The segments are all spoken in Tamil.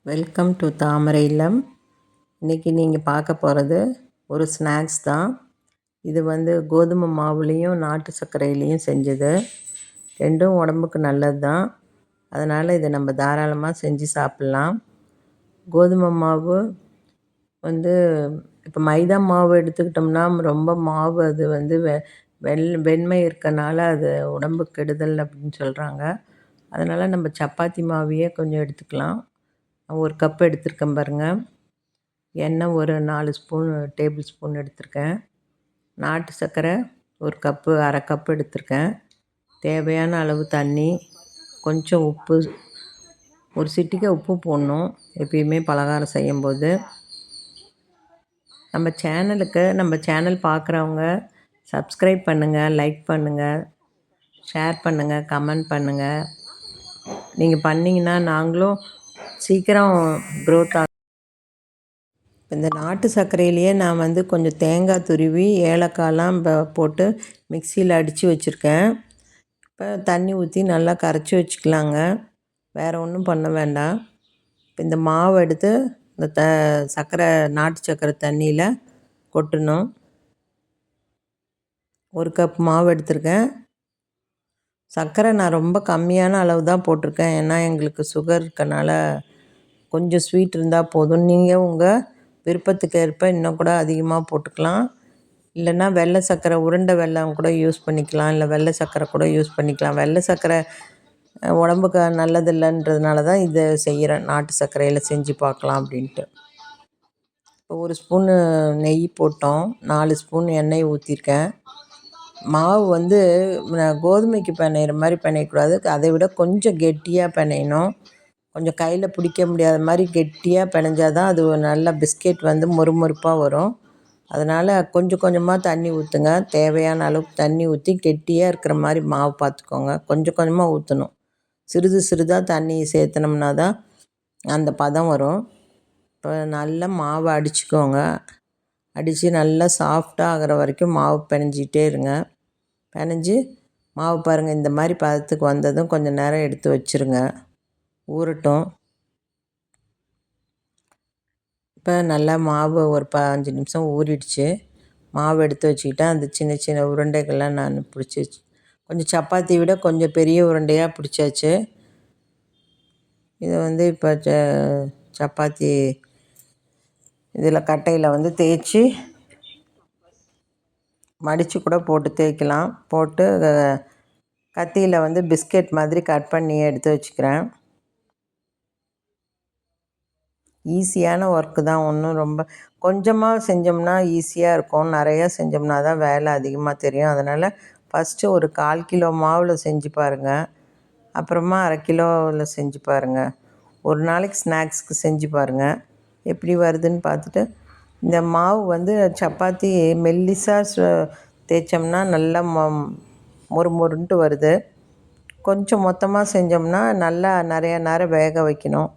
வெல்கம் டு தாமரை இல்லம். இன்றைக்கி நீங்கள் பார்க்க போகிறது ஒரு ஸ்நாக்ஸ் தான். இது கோதுமை மாவுலேயும் நாட்டு சர்க்கரையிலையும் செஞ்சது. ரெண்டும் உடம்புக்கு நல்லது தான். அதனால் இதை நம்ம தாராளமாக செஞ்சு சாப்பிட்லாம். கோதுமை மாவு இப்போ மைதா மாவு எடுத்துக்கிட்டோம்னா ரொம்ப மாவு அது வெண்மை இருக்கனால அது உடம்புக்கு கெடுதல் அப்படின்னு சொல்கிறாங்க. அதனால் நம்ம சப்பாத்தி மாவையே கொஞ்சம் எடுத்துக்கலாம். ஒரு கப் எடுத்திருக்கேன் பாருங்கள். எண்ணெய் ஒரு 4 ஸ்பூன் டேபிள் ஸ்பூன் எடுத்திருக்கேன். நாட்டு சர்க்கரை ஒரு கப்பு அரை கப்பு எடுத்திருக்கேன். தேவையான அளவு தண்ணி, கொஞ்சம் உப்பு, ஒரு சிட்டிகை உப்பு போடணும் எப்பயுமே பலகாரம் செய்யும்போது. நம்ம சேனல் பார்க்குறவங்க சப்ஸ்கிரைப் பண்ணுங்கள், லைக் பண்ணுங்கள், ஷேர் பண்ணுங்கள், கமெண்ட் பண்ணுங்கள். நீங்கள் பண்ணிங்கன்னா நாங்களும் சீக்கிரம் க்ரோத் ஆகும். இந்த நாட்டு சர்க்கரையிலையே நான் கொஞ்சம் தேங்காய் துருவி ஏலக்காயெலாம் போட்டு மிக்சியில் அடித்து வச்சுருக்கேன். இப்போ தண்ணி ஊற்றி நல்லா கரைச்சி வச்சுக்கலாங்க. வேறு ஒன்றும் பண்ண வேண்டாம். இப்போ இந்த மாவு எடுத்து இந்த சர்க்கரை நாட்டு சர்க்கரை தண்ணியில் கொட்டணும். ஒரு கப் மாவு எடுத்திருக்கேன். சர்க்கரை நான் ரொம்ப கம்மியான அளவு தான் போட்டிருக்கேன். ஏன்னா எங்களுக்கு சுகர் இருக்கனால கொஞ்சம் ஸ்வீட் இருந்தால் போதும். நீங்கள் உங்கள் விருப்பத்துக்கு ஏற்ப இன்னும் கூட அதிகமாக போட்டுக்கலாம். இல்லைன்னா வெள்ளை சர்க்கரை, உருண்டை வெல்லம் கூட யூஸ் பண்ணிக்கலாம். இல்லை வெள்ளை சர்க்கரை கூட யூஸ் பண்ணிக்கலாம். வெள்ளை சர்க்கரை உடம்புக்கு நல்லதில்லைன்றதுனால தான் இதை செய்கிறேன். நாட்டு சர்க்கரையில் செஞ்சு பார்க்கலாம் அப்படின்ட்டு. இப்போ ஒரு ஸ்பூனு நெய் போட்டோம். 4 ஸ்பூன் எண்ணெய் ஊற்றிருக்கேன். மாவு கோதுமைக்கு பிணையிற மாதிரி பிணையக்கூடாது. அதை விட கொஞ்சம் கெட்டியாக பிணையணும். கொஞ்சம் கையில் பிடிக்க முடியாத மாதிரி கெட்டியாக பிணைஞ்சால் தான் அது நல்லா பிஸ்கெட் மொறுமொறுப்பாக வரும். அதனால் கொஞ்சம் கொஞ்சமாக தண்ணி ஊற்றுங்க. தேவையான அளவுக்கு தண்ணி ஊற்றி கெட்டியாக இருக்கிற மாதிரி மாவு பார்த்துக்கோங்க. கொஞ்சம் கொஞ்சமாக ஊற்றணும். சிறிது சிறிதாக தண்ணி சேர்த்துனோம்னா தான் அந்த பதம் வரும். இப்போ நல்லா மாவை அடிச்சுக்கோங்க. அடித்து நல்லா சாஃப்டாக ஆகிற வரைக்கும் மாவு பிணைஞ்சிக்கிட்டே இருங்க. பிணைஞ்சி மாவு பாருங்கள், இந்த மாதிரி பதத்துக்கு வந்ததும் கொஞ்சம் நேரம் எடுத்து வச்சுருங்க, ஊறட்டும். இப்போ நல்லா மாவு ஒரு 5 நிமிஷம் ஊறிடுச்சு. மாவு எடுத்து வச்சுக்கிட்டேன். அந்த சின்ன சின்ன உருண்டைகள்லாம் நான் பிடிச்சி கொஞ்சம் சப்பாத்தியை விட கொஞ்சம் பெரிய உருண்டையாக பிடிச்சாச்சு. இதை இப்போ சப்பாத்தி இதில் கட்டையில் தேய்ச்சி மடித்து கூட போட்டு தேய்க்கலாம். போட்டு கத்தியில் பிஸ்கெட் மாதிரி கட் பண்ணி எடுத்து வச்சுக்கிறேன். ஈஸியான ஒர்க்கு தான். ஒன்றும் ரொம்ப கொஞ்சமாக செஞ்சோம்னா ஈஸியாக இருக்கும். நிறையா செஞ்சோம்னா தான் வேலை அதிகமாக தெரியும். அதனால் ஃபஸ்ட்டு ஒரு 1/4 கிலோ மாவில் செஞ்சு பாருங்கள். அப்புறமா அரை கிலோவில் செஞ்சு பாருங்கள். ஒரு நாளைக்கு ஸ்நாக்ஸ்க்கு செஞ்சு பாருங்கள். எப்படி வருதுன்னு பார்த்துட்டு, இந்த மாவு சப்பாத்தி மெல்லிசாக தேய்ச்சோம்னா நல்லா மொறுமொறுன்ட்டு வருது. கொஞ்சம் மொத்தமாக செஞ்சோம்னா நல்லா நிறையா நேரம் வேக வைக்கணும்.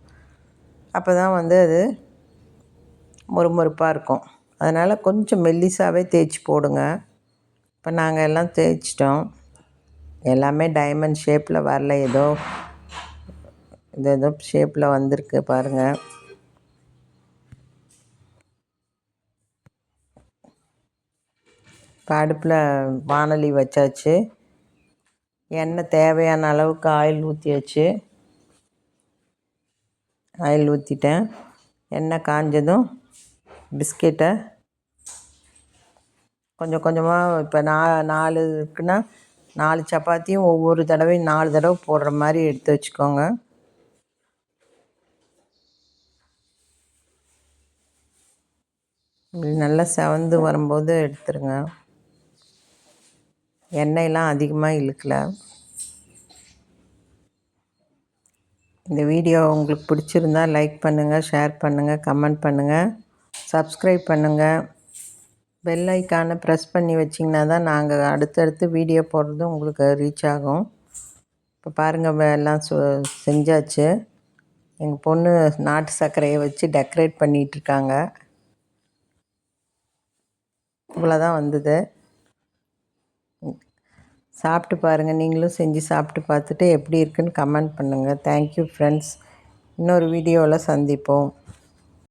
அப்போ தான் அது மொறுமொறுப்பாக இருக்கும். அதனால் கொஞ்சம் மெல்லிசாகவே தேய்ச்சி போடுங்க. இப்போ நாங்கள் எல்லாம் தேய்ச்சிட்டோம். எல்லாமே டைமண்ட் ஷேப்பில் வரல, ஏதோ ஷேப்பில் வந்திருக்கு பாருங்கள். இப்போ அடுப்பில் வாணலி வச்சாச்சு. எண்ணெய் தேவையான அளவுக்கு ஆயில் ஊற்றியாச்சு. ஆயில் ஊற்றிட்டேன். எண்ணெய் காஞ்சதும் பிஸ்கெட்டை கொஞ்சம் கொஞ்சமாக, இப்போ 4 இருக்குன்னா 4 சப்பாத்தியும் ஒவ்வொரு தடவையும் 4 தடவை போடுற மாதிரி எடுத்து வச்சுக்கோங்க. நல்லா செவந்து வரும்போது எடுத்துருங்க. எண்ணெயெல்லாம் அதிகமாக இழுக்கல. இந்த வீடியோ உங்களுக்கு பிடிச்சிருந்தா லைக் பண்ணுங்கள், ஷேர் பண்ணுங்கள், கமெண்ட் பண்ணுங்கள், சப்ஸ்கிரைப் பண்ணுங்கள். பெல் ஐக்கானை ப்ரெஸ் பண்ணி வச்சிங்கன்னா தான் நாங்கள் அடுத்தடுத்து வீடியோ போடுறது உங்களுக்கு ரீச் ஆகும். இப்போ பாருங்கள், எல்லாம் செஞ்சாச்சு. எங்கள் பொண்ணு நாட்டு சர்க்கரையை வச்சு டெக்கரேட் பண்ணிகிட்ருக்காங்க. இவ்வளோதான் வந்தது. சாப்பிட்டு பாருங்கள். நீங்களும் செஞ்சு சாப்பிட்டு பார்த்துட்டு எப்படி இருக்குன்னு கமெண்ட் பண்ணுங்கள். Thank you friends. இன்னொரு வீடியோவில் சந்திப்போம்.